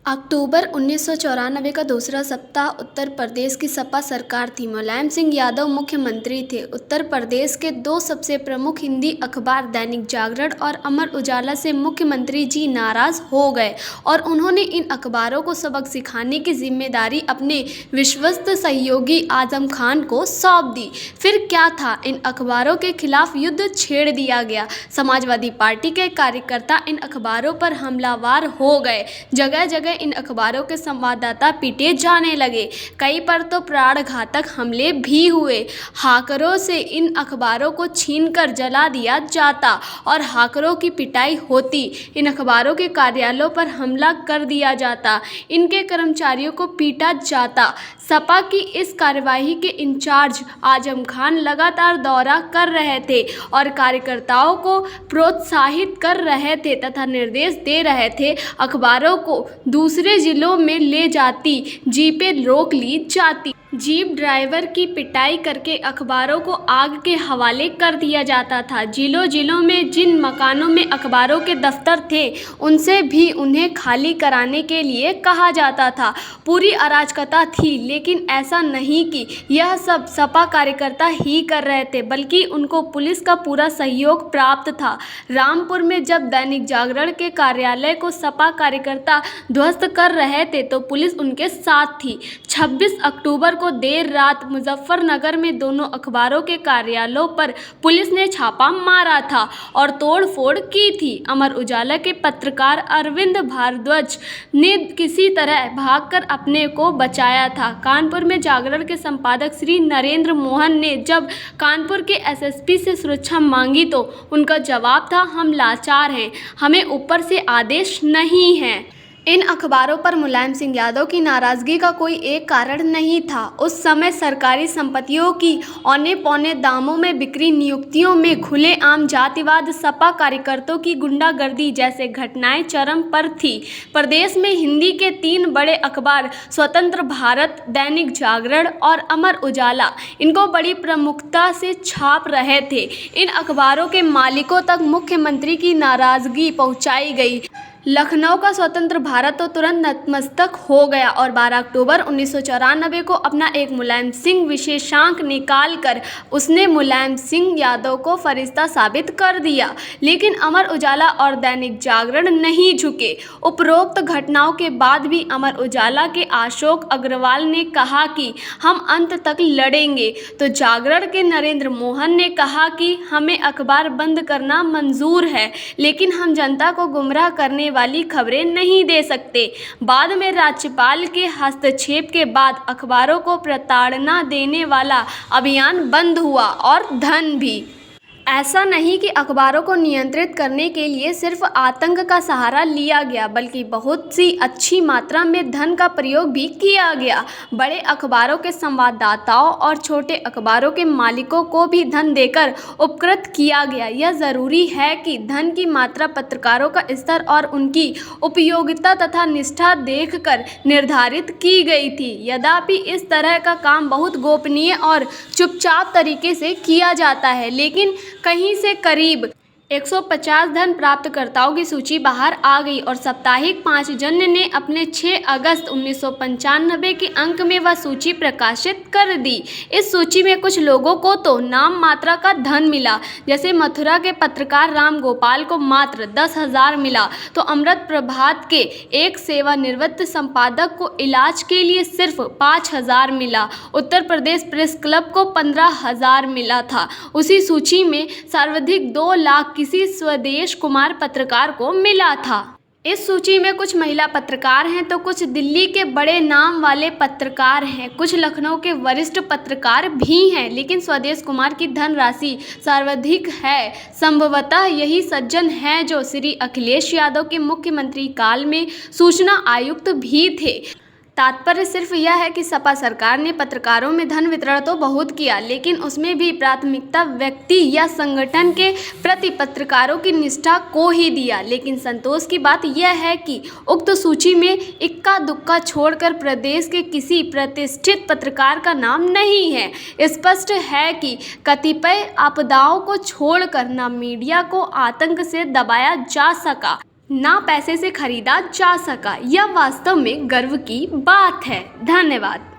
अक्टूबर 1994 का दूसरा सप्ताह उत्तर प्रदेश की सपा सरकार थी। मुलायम सिंह यादव मुख्यमंत्री थे। उत्तर प्रदेश के दो सबसे प्रमुख हिंदी अखबार दैनिक जागरण और अमर उजाला से मुख्यमंत्री जी नाराज हो गए और उन्होंने इन अखबारों को सबक सिखाने की जिम्मेदारी अपने विश्वस्त सहयोगी आजम खान को सौंप दी। फिर क्या था, इन अखबारों के खिलाफ युद्ध छेड़ दिया गया। समाजवादी पार्टी के कार्यकर्ता इन अखबारों पर हमलावर हो गए। जगह जगह इन अखबारों के संवाददाता पीटे जाने लगे। कई पर तो प्राणघातक हमले भी हुए। हाकरों से इन अखबारों को छीनकर जला दिया जाता और हाकरों की पिटाई होती। इन अखबारों के कार्यालयों पर हमला कर दिया जाता, इनके कर्मचारियों को पीटा जाता। सपा की इस कार्यवाही के इंचार्ज आजम खान लगातार दौरा कर रहे थे और कार्यकर्ताओं को प्रोत्साहित कर रहे थे तथा निर्देश दे रहे थे अखबारों को दूसरे जिलों में ले जाती जीपें रोक ली जाती। जीप ड्राइवर की पिटाई करके अखबारों को आग के हवाले कर दिया जाता था। जिलों जिलों में जिन मकानों में अखबारों के दफ्तर थे उनसे भी उन्हें खाली कराने के लिए कहा जाता था। पूरी अराजकता थी, लेकिन ऐसा नहीं कि यह सब सपा कार्यकर्ता ही कर रहे थे, बल्कि उनको पुलिस का पूरा सहयोग प्राप्त था। रामपुर में जब दैनिक जागरण के कार्यालय को सपा कार्यकर्ता ध्वस्त कर रहे थे तो पुलिस उनके साथ थी। 26 अक्टूबर को देर रात मुजफ्फरनगर में दोनों अखबारों के कार्यालयों पर पुलिस ने छापा मारा था और तोड़फोड़ की थी। अमर उजाला के पत्रकार अरविंद भारद्वाज ने किसी तरह भागकर अपने को बचाया था। कानपुर में जागरण के संपादक श्री नरेंद्र मोहन ने जब कानपुर के एसएसपी से सुरक्षा मांगी तो उनका जवाब था, हम लाचार हैं, हमें ऊपर से आदेश नहीं है। इन अखबारों पर मुलायम सिंह यादव की नाराजगी का कोई एक कारण नहीं था। उस समय सरकारी संपत्तियों की औने पौने दामों में बिक्री, नियुक्तियों में खुलेआम जातिवाद, सपा कार्यकर्ताओं की गुंडागर्दी जैसे घटनाएं चरम पर थी। प्रदेश में हिंदी के 3 बड़े अखबार स्वतंत्र भारत, दैनिक जागरण और अमर उजाला इनको बड़ी प्रमुखता से छाप रहे थे। इन अखबारों के मालिकों तक मुख्यमंत्री की नाराजगी पहुंचाई गई। लखनऊ का स्वतंत्र भारत तो तुरंत नतमस्तक हो गया और 12 अक्टूबर 1994 को अपना एक मुलायम सिंह विशेषांक निकालकर उसने मुलायम सिंह यादव को फरिश्ता साबित कर दिया। लेकिन अमर उजाला और दैनिक जागरण नहीं झुके। उपरोक्त घटनाओं के बाद भी अमर उजाला के अशोक अग्रवाल ने कहा कि हम अंत तक लड़ेंगे, तो जागरण के नरेंद्र मोहन ने कहा कि हमें अखबार बंद करना मंजूर है, लेकिन हम जनता को गुमराह करने वाली खबरें नहीं दे सकते। बाद में राज्यपाल के हस्तक्षेप के बाद अखबारों को प्रताड़ना देने वाला अभियान बंद हुआ और धन भी। ऐसा नहीं कि अखबारों को नियंत्रित करने के लिए सिर्फ आतंक का सहारा लिया गया, बल्कि बहुत सी अच्छी मात्रा में धन का प्रयोग भी किया गया। बड़े अखबारों के संवाददाताओं और छोटे अखबारों के मालिकों को भी धन देकर उपकृत किया गया। यह ज़रूरी है कि धन की मात्रा पत्रकारों का स्तर और उनकी उपयोगिता तथा निष्ठा देखकर निर्धारित की गई थी। यद्यपि इस तरह का काम बहुत गोपनीय और चुपचाप तरीके से किया जाता है, लेकिन कहीं से करीब 150 धन प्राप्तकर्ताओं की सूची बाहर आ गई और साप्ताहिक पांचजन्य ने अपने 6 अगस्त 1995 के अंक में वह सूची प्रकाशित कर दी। इस सूची में कुछ लोगों को तो नाम मात्रा का धन मिला, जैसे मथुरा के पत्रकार राम गोपाल को मात्र 10,000 मिला, तो अमृत प्रभात के एक सेवानिवृत्त संपादक को इलाज के लिए सिर्फ 5,000 मिला। उत्तर प्रदेश प्रेस क्लब को 15,000 मिला था। उसी सूची में सर्वाधिक 2 लाख किसी स्वदेश कुमार पत्रकार को मिला था। इस सूची में कुछ महिला पत्रकार हैं तो कुछ दिल्ली के बड़े नाम वाले पत्रकार हैं, कुछ लखनऊ के वरिष्ठ पत्रकार भी हैं, लेकिन स्वदेश कुमार की धनराशि सर्वाधिक है। संभवतः यही सज्जन हैं जो श्री अखिलेश यादव के मुख्यमंत्री काल में सूचना आयुक्त भी थे। तात्पर्य सिर्फ यह है कि सपा सरकार ने पत्रकारों में धन वितरण तो बहुत किया, लेकिन उसमें भी प्राथमिकता व्यक्ति या संगठन के प्रति पत्रकारों की निष्ठा को ही दिया। लेकिन संतोष की बात यह है कि उक्त सूची में इक्का दुक्का छोड़कर प्रदेश के किसी प्रतिष्ठित पत्रकार का नाम नहीं है। स्पष्ट है कि कतिपय आपदाओं को छोड़कर न मीडिया को आतंक से दबाया जा सका ना पैसे से खरीदा जा सका। यह वास्तव में गर्व की बात है। धन्यवाद।